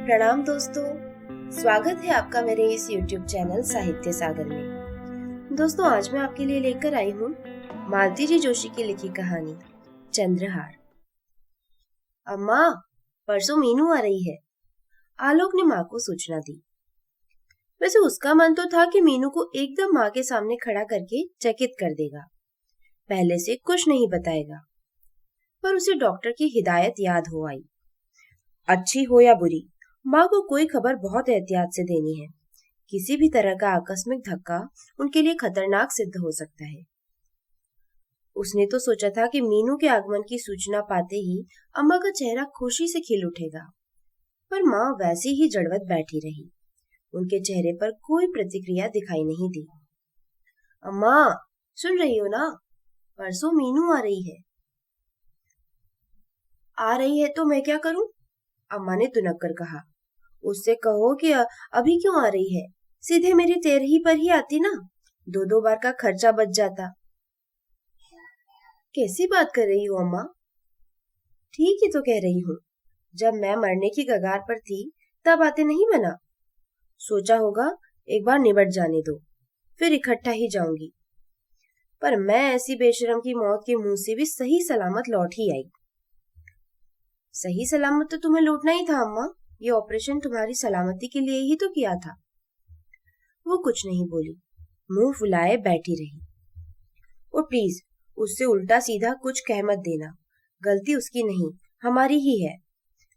प्रणाम दोस्तों, स्वागत है आपका मेरे इस YouTube चैनल साहित्य सागर में। दोस्तों, आज मैं आपके लिए लेकर आई हूँ मालती जी जोशी की लिखी कहानी चंद्रहार। अम्मा, परसों मीनू आ रही है, आलोक ने माँ को सूचना दी। वैसे उसका मन तो था कि मीनू को एकदम माँ के सामने खड़ा करके चकित कर देगा, पहले से कुछ नहीं बताएगा, पर उसे डॉक्टर की हिदायत याद हो आई। अच्छी हो या बुरी, माँ को कोई खबर बहुत एहतियात से देनी है। किसी भी तरह का आकस्मिक धक्का उनके लिए खतरनाक सिद्ध हो सकता है। उसने तो सोचा था कि मीनू के आगमन की सूचना पाते ही अम्मा का चेहरा खुशी से खिल उठेगा, पर माँ वैसी ही जड़वत बैठी रही। उनके चेहरे पर कोई प्रतिक्रिया दिखाई नहीं दी। अम्मा, सुन रही हो ना? परसों मीनू आ रही है। आ रही है तो मैं क्या करूं? अम्मा ने तुनक कर कहा। उससे कहो कि अभी क्यों आ रही है, सीधे मेरी तेरही पर ही आती ना, दो बार का खर्चा बच जाता। कैसी बात कर रही हो अम्मा? ठीक ही तो कह रही हूँ। जब मैं मरने की कगार पर थी तब आते नहीं बना। सोचा होगा एक बार निबट जाने दो, फिर इकट्ठा ही जाऊंगी। पर मैं ऐसी बेशरम की मौत के मुंह से भी सही सलामत लौट ही आई। सही सलामत तो तुम्हें लौटना ही था अम्मा, ये ऑपरेशन तुम्हारी सलामती के लिए ही तो किया था। वो कुछ नहीं बोली, मुंह फुलाए बैठी रही। और प्लीज उससे उल्टा सीधा कुछ कह मत देना, गलती उसकी नहीं हमारी ही है।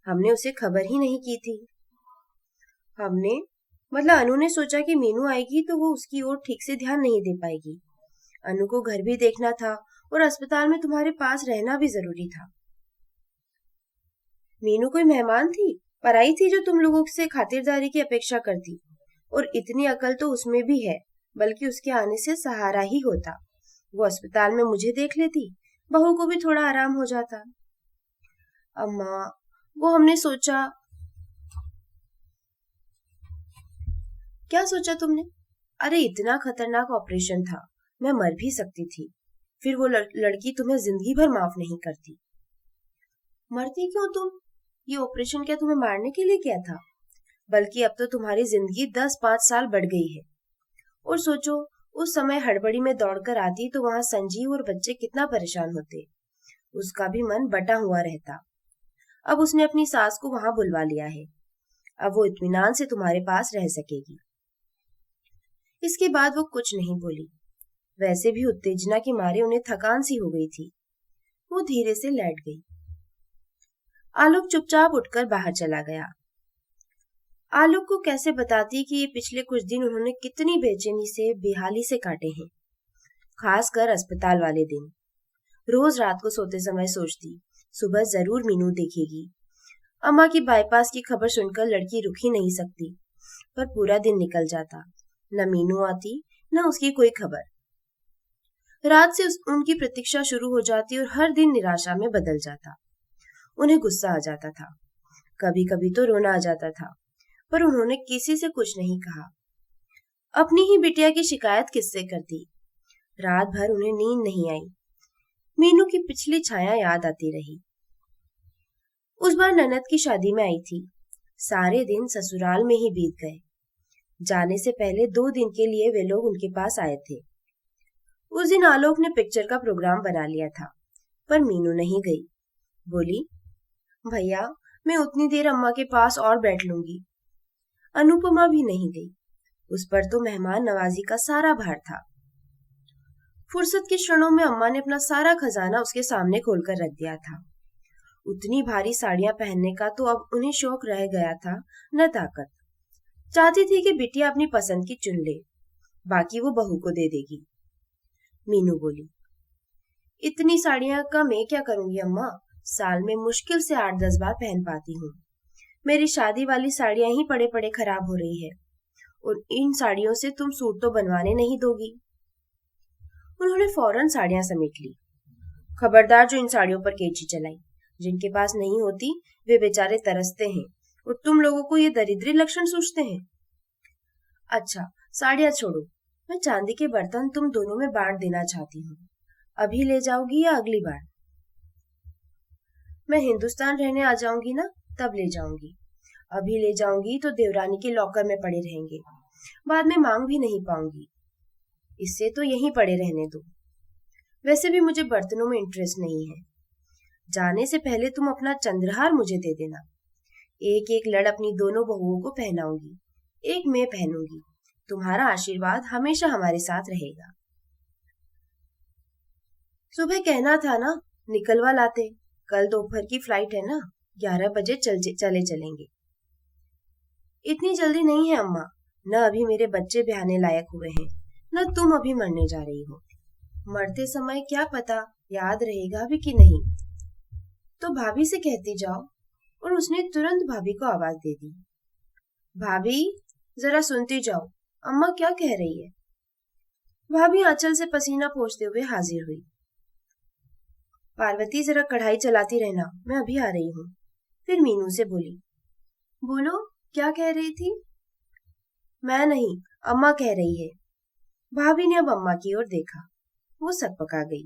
हमने उसे खबर ही नहीं की थी। हमने मतलब अनु ने सोचा कि मीनू आएगी तो वो उसकी ओर ठीक से ध्यान नहीं दे पाएगी। अनु को घर भी देखना था और अस्पताल में तुम्हारे पास रहना भी जरूरी था। मीनू कोई मेहमान थी, पराई थी जो तुम लोगों से खातिरदारी की अपेक्षा करती? और इतनी अकल तो उसमें भी है, बल्कि उसके आने से सहारा ही होता। वो अस्पताल में मुझे देख लेती, बहू को भी थोड़ा आराम हो जाता। अम्मा, वो हमने सोचा। क्या सोचा तुमने? अरे इतना खतरनाक ऑपरेशन था, मैं मर भी सकती थी। फिर वो लड़की तुम्हें जिंदगी भर माफ नहीं करती। मरती क्यों तुम? ये ऑपरेशन क्या तुम्हें मारने के लिए किया था? बल्कि अब तो तुम्हारी जिंदगी 10-5 साल बढ़ गई है। और सोचो, उस समय हड़बड़ी में दौड़कर आती तो वहां संजीव और बच्चे कितना परेशान होते। उसका भी मन बटा हुआ रहता। अब उसने अपनी सास को वहां बुलवा लिया है, अब वो इत्मीनान से तुम्हारे पास रह सकेगी। इसके बाद वो कुछ नहीं बोली। वैसे भी उत्तेजना के मारे उन्हें थकान सी हो गई थी। वो धीरे से लेट गई। आलोक चुपचाप उठकर बाहर चला गया। आलोक को कैसे बताती कि ये पिछले कुछ दिन उन्होंने कितनी बेचैनी से बेहाली से काटे हैं, खासकर अस्पताल वाले दिन। रोज रात को सोते समय सोचती, सुबह जरूर मीनू देखेगी। अम्मा की बाईपास की खबर सुनकर लड़की रुक ही नहीं सकती, पर पूरा दिन निकल जाता, न मीनू आती न उसकी कोई खबर। रात से उनकी प्रतीक्षा शुरू हो जाती और हर दिन निराशा में बदल जाता। उन्हें गुस्सा आ जाता था, कभी कभी तो रोना आ जाता था, पर उन्होंने किसी से कुछ नहीं कहा। अपनी ही बिटिया की शिकायत किससे करती? रात भर उन्हें नींद नहीं आई। मीनू की पिछली छाया याद आती रही। उस बार ननद की शादी में आई थी। सारे दिन ससुराल में ही बीत गए। जाने से पहले 2 दिन के लिए वे लोग उनके पास आए थे। उस दिन आलोक ने पिक्चर का प्रोग्राम बना लिया था, पर मीनू नहीं गई। बोली, भैया मैं उतनी देर अम्मा के पास और बैठ लूंगी। अनुपमा भी नहीं गई। उस पर तो मेहमान नवाजी का सारा भार था। फुर्सत के क्षणों में अम्मा ने अपना सारा खजाना उसके सामने खोलकर रख दिया था। उतनी भारी साड़ियां पहनने का तो अब उन्हें शौक रह गया था, न ताकत। चाहती थी कि बिटिया अपनी पसंद की चुन ले, बाकी वो बहू को दे देगी। मीनू बोली, इतनी साड़ियां का मैं क्या करूंगी अम्मा? साल में मुश्किल से 8-10 बार पहन पाती हूँ। मेरी शादी वाली साड़ियां ही पड़े पड़े खराब हो रही है, और इन साड़ियों से तुम सूट तो बनवाने नहीं दोगी। उन्होंने फौरन साड़ियां समेट ली। खबरदार जो इन साड़ियों पर कैंची चलाई। जिनके पास नहीं होती वे बेचारे तरसते हैं, और तुम लोगों को ये दरिद्री लक्षण सूझते हैं। अच्छा, साड़ियां छोड़ो, मैं चांदी के बर्तन तुम दोनों में बांट देना चाहती हूँ। अभी ले जाओगी या अगली बार? मैं हिंदुस्तान रहने आ जाऊंगी ना, तब ले जाऊंगी। अभी ले जाऊंगी तो देवरानी के लॉकर में पड़े रहेंगे, बाद में मांग भी नहीं पाऊंगी। इससे तो यहीं पड़े रहने दो। वैसे भी मुझे बर्तनों में इंटरेस्ट नहीं है। जाने से पहले तुम अपना चंद्रहार मुझे दे देना। एक एक लड़ अपनी दोनों बहुओं को पहनाऊंगी, एक मैं पहनूंगी। तुम्हारा आशीर्वाद हमेशा हमारे साथ रहेगा। सुबह कहना था ना, निकलवा लाते। कल दोपहर की फ्लाइट है ना, 11 बजे चले चलेंगे। इतनी जल्दी नहीं है अम्मा, न अभी मेरे बच्चे ब्याहने लायक हुए हैं, न तुम अभी मरने जा रही हो। मरते समय क्या पता याद रहेगा भी कि नहीं। तो भाभी से कहती जाओ। और उसने तुरंत भाभी को आवाज दे दी। भाभी, जरा सुनती जाओ, अम्मा क्या कह रही है। भाभी आंचल से पसीना पोंछते हुए हाजिर हुई। पार्वती, जरा कढ़ाई चलाती रहना, मैं अभी आ रही हूँ। फिर मीनू से बोली, बोलो, क्या कह रही थी। मैं नहीं, अम्मा कह रही है। भाभी ने अब अम्मा की ओर देखा। वो सकपका गई,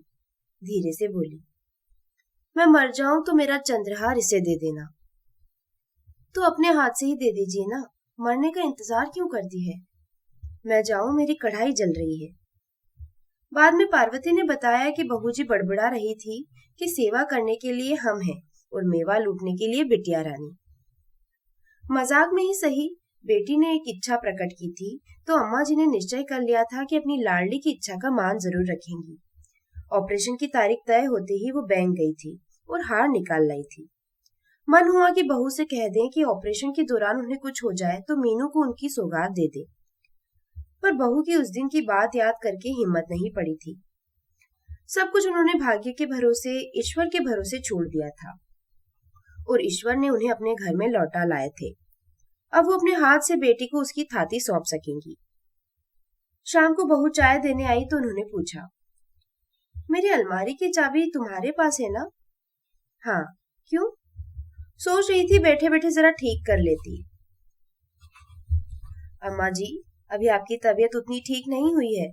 धीरे से बोली, मैं मर जाऊं तो मेरा चंद्रहार इसे दे देना। तो अपने हाथ से ही दे दीजिए ना, मरने का इंतजार क्यों करती है। मैं जाऊं, मेरी कढ़ाई जल रही है। बाद में पार्वती ने बताया कि बहूजी बड़बड़ा रही थी कि सेवा करने के लिए हम हैं और मेवा लूटने के लिए बिटिया रानी। मजाक में ही सही, बेटी ने एक इच्छा प्रकट की थी तो अम्मा जी ने निश्चय कर लिया था कि अपनी लाडली की इच्छा का मान जरूर रखेंगी। ऑपरेशन की तारीख तय होते ही वो बैंक गई थी और हार निकाल लाई थी। मन हुआ कि बहू से कह दें कि ऑपरेशन के दौरान उन्हें कुछ हो जाए तो मीनू को उनकी सौगात दे दे, पर बहू की उस दिन की बात याद करके हिम्मत नहीं पड़ी थी। सब कुछ उन्होंने भाग्य के भरोसे, ईश्वर के भरोसे छोड़ दिया था और ईश्वर ने उन्हें अपने घर में लौटा लाए थे। अब वो अपने हाथ से बेटी को उसकी थाती सौंप सकेंगी। शाम को बहू चाय देने आई तो उन्होंने पूछा, मेरी अलमारी की चाबी तुम्हारे पास है ना। हाँ, क्यों। सोच रही थी बैठे बैठे जरा ठीक कर लेती। अम्मा जी, अभी आपकी तबीयत उतनी ठीक नहीं हुई है,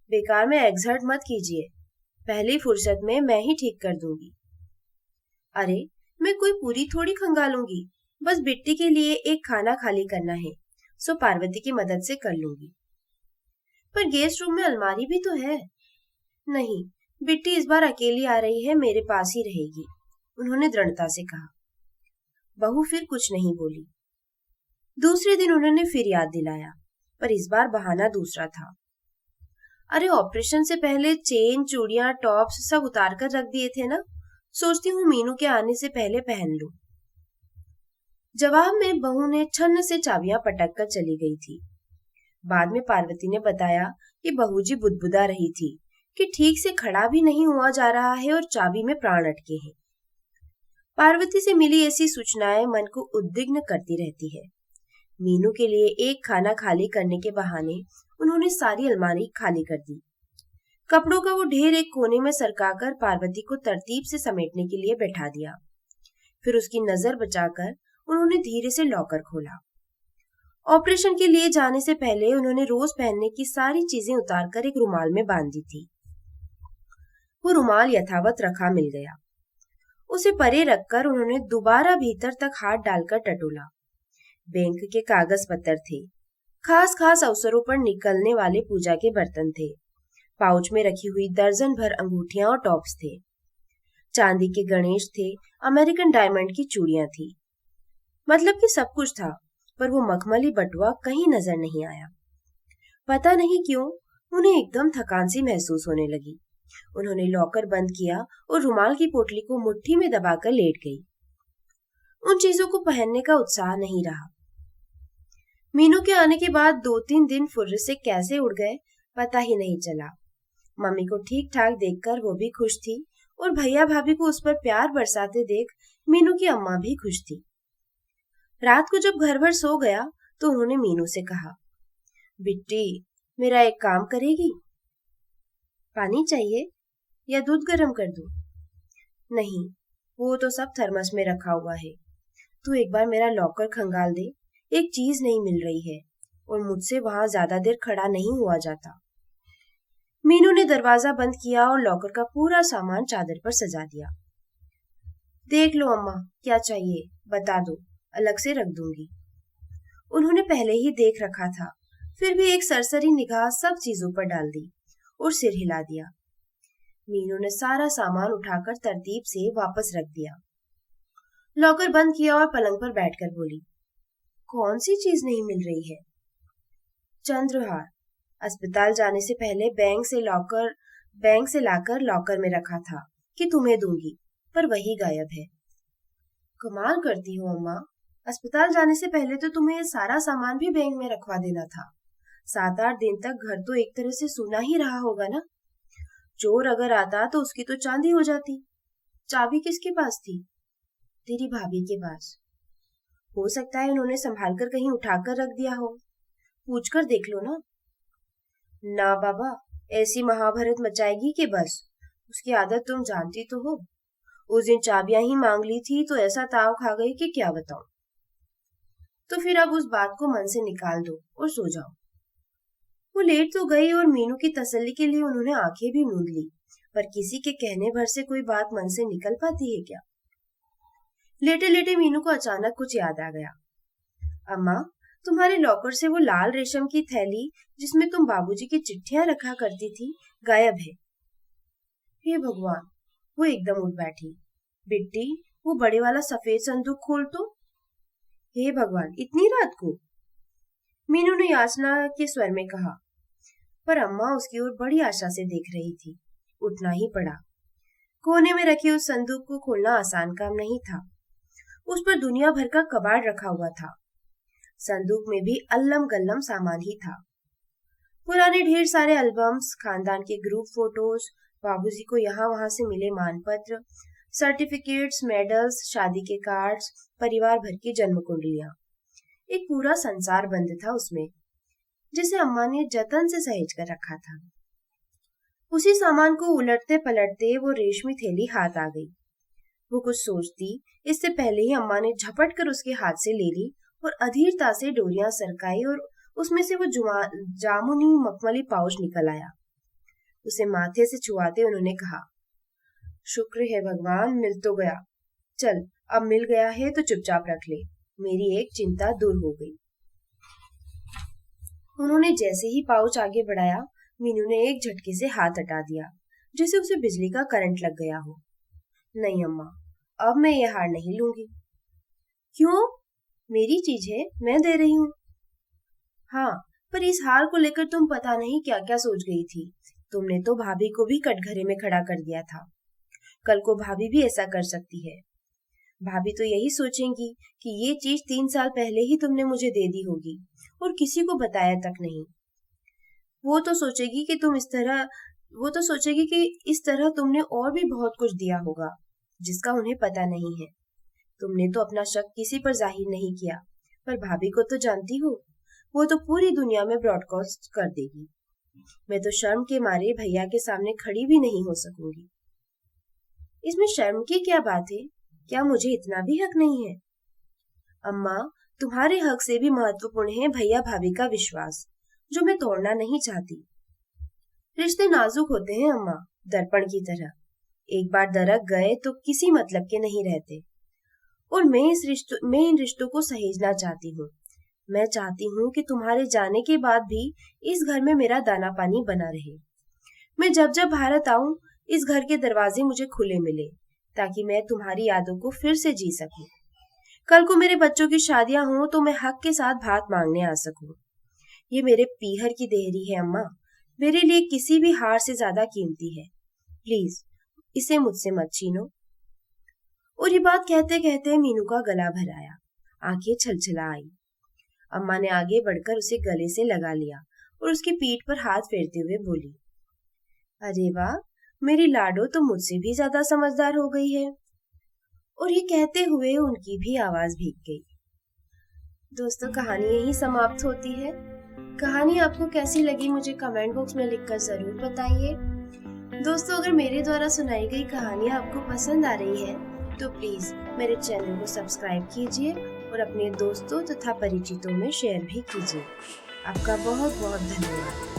बेकार में एग्जर्ट मत कीजिए, पहली फुर्सत में मैं ही ठीक कर दूंगी। अरे, मैं कोई पूरी थोड़ी खंगालूंगी, बस बिट्टी के लिए एक खाना खाली करना है, सो पार्वती की मदद से कर लूंगी। पर गेस्ट रूम में अलमारी भी तो है। नहीं, बिट्टी इस बार अकेली आ रही है, मेरे पास ही रहेगी, उन्होंने दृढ़ता से कहा। बहू फिर कुछ नहीं बोली। दूसरे दिन उन्होंने फिर याद दिलाया, पर इस बार बहाना दूसरा था। अरे, ऑपरेशन से पहले चेन, चूड़ियां, टॉप्स सब उतार कर रख दिए थे ना, सोचती हूँ मीनू के आने से पहले पहन लूं। जवाब में बहू ने छन्न से चाबियां पटक कर चली गई थी। बाद में पार्वती ने बताया कि बहू जी बुदबुदा रही थी कि ठीक से खड़ा भी नहीं हुआ जा रहा है और चाबी में प्राण अटके हैं। पार्वती से मिली ऐसी सूचनाएं मन को उद्विग्न करती रहती है। मीनू के लिए एक खाना खाली करने के बहाने उन्होंने सारी अलमारी खाली कर दी। कपड़ों का वो ढेर एक कोने में सरकाकर पार्वती को तरतीब से समेटने के लिए बैठा दिया। फिर उसकी नजर बचाकर उन्होंने धीरे से लॉकर खोला। ऑपरेशन के लिए जाने से पहले उन्होंने रोज पहनने की सारी चीजें उतारकर एक रुमाल में बांध दी थी। वो रुमाल यथावत रखा मिल गया। उसे परे रखकर उन्होंने दोबारा भीतर तक हाथ डालकर टटोला। बैंक के कागज पत्र थे, खास खास अवसरों पर निकलने वाले पूजा के बर्तन थे, पाउच में रखी हुई दर्जन भर अंगूठियां और टॉप्स थे, चांदी के गणेश थे, अमेरिकन डायमंड की चूड़ियां थी। मतलब कि सब कुछ था, पर वो मखमली बटुआ कहीं नजर नहीं आया। पता नहीं क्यों उन्हें एकदम थकान सी महसूस होने लगी। उन्होंने लॉकर बंद किया और रुमाल की पोटली को मुट्ठी में दबाकर लेट गई। उन चीजों को पहनने का उत्साह नहीं रहा। मीनू के आने के बाद 2-3 दिन फुर्र से कैसे उड़ गए पता ही नहीं चला। मम्मी को ठीक ठाक देखकर वो भी खुश थी और भैया भाभी को उस पर प्यार बरसाते देख मीनू की अम्मा भी खुश थी। रात को जब घर भर सो गया तो उन्होंने मीनू से कहा, बिट्टी, मेरा एक काम करेगी। पानी चाहिए या दूध गर्म कर दूं? नहीं, वो तो सब थर्मस में रखा हुआ है। तू एक बार मेरा लॉकर खंगाल दे, एक चीज नहीं मिल रही है और मुझसे वहां ज्यादा देर खड़ा नहीं हुआ जाता। मीनू ने दरवाजा बंद किया और लॉकर का पूरा सामान चादर पर सजा दिया। देख लो अम्मा, क्या चाहिए बता दो, अलग से रख दूंगी। उन्होंने पहले ही देख रखा था, फिर भी एक सरसरी निगाह सब चीजों पर डाल दी और सिर हिला दिया। मीनू ने सारा सामान उठाकर तरतीब से वापस रख दिया, लॉकर बंद किया और पलंग पर बैठकर बोली, कौन सी चीज नहीं मिल रही है? चंद्रहार। अस्पताल जाने से पहले बैंक से लाकर लॉकर में रखा था कि तुम्हें दूंगी, पर वही गायब है। कमाल करती हो अम्मा, अस्पताल जाने से पहले तो तुम्हें सारा सामान भी बैंक में रखवा देना था। 7-8 दिन तक घर तो एक तरह से सूना ही रहा होगा ना। चोर अगर आता तो उसकी तो चांदी हो जाती। चाबी किसके पास थी? तेरी भाभी के पास। हो सकता है उन्होंने संभाल कर कहीं उठाकर रख दिया हो, पूछकर देख लो ना। ना बाबा, ऐसी महाभारत मचाएगी कि बस। उसकी आदत तुम जानती तो हो। उस दिन चाबियां ही मांग ली थी तो ऐसा ताव खा गई कि क्या बताऊं। तो फिर अब उस बात को मन से निकाल दो और सो जाओ। वो लेट तो गई और मीनू की तसल्ली के लिए उन्होंने आंखें भी मूंद ली, पर किसी के कहने भर से कोई बात मन से निकल पाती है क्या? लेटे लेटे मीनू को अचानक कुछ याद आ गया। अम्मा, तुम्हारे लॉकर से वो लाल रेशम की थैली जिसमें तुम बाबूजी की चिट्ठियां रखा करती थी गायब है। हे भगवान, वो एकदम उठ बैठी। बिट्टी, वो बड़े वाला सफेद संदूक खोल तो। हे भगवान, इतनी रात को? मीनू ने याचना के स्वर में कहा, पर अम्मा उसकी ओर बड़ी आशा से देख रही थी। उठना ही पड़ा। कोने में रखे उस संदूक को खोलना आसान काम नहीं था। उस पर दुनिया भर का कबाड़ रखा हुआ था। संदूक में भी अल्लम गल्लम सामान ही था। पुराने ढेर सारे एल्बम्स, खानदान के ग्रुप फोटोज, बाबूजी को यहाँ वहां से मिले मानपत्र, सर्टिफिकेट्स, मेडल्स, शादी के कार्ड्स, परिवार भर की जन्म कुंडलियां। एक पूरा संसार बंद था उसमें, जिसे अम्मा ने जतन से सहेज कर रखा था। उसी सामान को उलटते पलटते वो रेशमी थैली हाथ आ गई। वो कुछ सोचती इससे पहले ही अम्मा ने झपट कर उसके हाथ से ले ली और अधीरता से डोरियां सरकाई और उसमें से वो जामुनी मखमली पाउच निकल आया। उसे माथे से छुआते उन्होंने कहा, शुक्र है भगवान, मिल तो गया। चल, अब मिल गया है तो चुपचाप रख ले। मेरी एक चिंता दूर हो गई। उन्होंने जैसे ही पाउच आगे बढ़ाया, मीनू ने एक झटके से हाथ हटा दिया, जैसे उसे बिजली का करंट लग गया हो। नहीं अम्मा, अब मैं ये हार नहीं लूंगी। क्यों? मेरी चीज है, मैं दे रही हूँ। हाँ, पर इस हार को लेकर तुम पता नहीं क्या क्या सोच गई थी। तुमने तो भाभी को भी कटघरे में खड़ा कर दिया था। कल को भाभी भी ऐसा कर सकती है। भाभी तो यही सोचेंगी कि ये चीज 3 साल पहले ही तुमने मुझे दे दी होगी और किसी को बताया तक नहीं। वो तो सोचेगी कि इस तरह तुमने और भी बहुत कुछ दिया होगा जिसका उन्हें पता नहीं है। तुमने तो अपना शक किसी पर जाहिर नहीं किया, पर भाभी को तो जानती हो, वो तो पूरी दुनिया में ब्रॉडकास्ट कर देगी। मैं तो शर्म के मारे भैया के सामने खड़ी भी नहीं हो सकूंगी। इसमें शर्म की क्या बात है? क्या मुझे इतना भी हक नहीं है? अम्मा, तुम्हारे हक से भी महत्वपूर्ण है भैया भाभी का विश्वास, जो मैं तोड़ना नहीं चाहती। रिश्ते नाजुक होते हैं अम्मा, दर्पण की तरह। एक बार दरक गए तो किसी मतलब के नहीं रहते। और मैं इन रिश्तों को सहेजना चाहती हूँ। मैं चाहती हूँ कि तुम्हारे जाने के बाद भी इस घर में मेरा दाना पानी बना रहे। मैं जब जब भारत आऊं, इस घर के दरवाजे मुझे खुले मिले, ताकि मैं तुम्हारी यादों को फिर से जी सकूं। कल को मेरे बच्चों की शादियां हों तो मैं हक के साथ भात मांगने आ सकूं। ये मेरे पीहर की देहरी है अम्मा, मेरे लिए किसी भी हार से ज्यादा कीमती है। प्लीज इसे मुझसे मत छीनो। और ये बात कहते कहते मीनू का गला भर आया, आंखें छलछला आई। अम्मा ने आगे बढ़कर उसे गले से लगा लिया और उसकी पीठ पर हाथ फेरते हुए बोली, अरे वाह, मेरी लाडो तो मुझसे भी ज्यादा समझदार हो गई है। और ये कहते हुए उनकी भी आवाज भीग गई। दोस्तों, कहानी यही समाप्त होती है। कहानी आपको कैसी लगी मुझे कमेंट बॉक्स में लिखकर जरूर बताइए। दोस्तों, अगर मेरे द्वारा सुनाई गई कहानी आपको पसंद आ रही है तो प्लीज मेरे चैनल को सब्सक्राइब कीजिए और अपने दोस्तों तथा परिचितों में शेयर भी कीजिए। आपका बहुत बहुत धन्यवाद।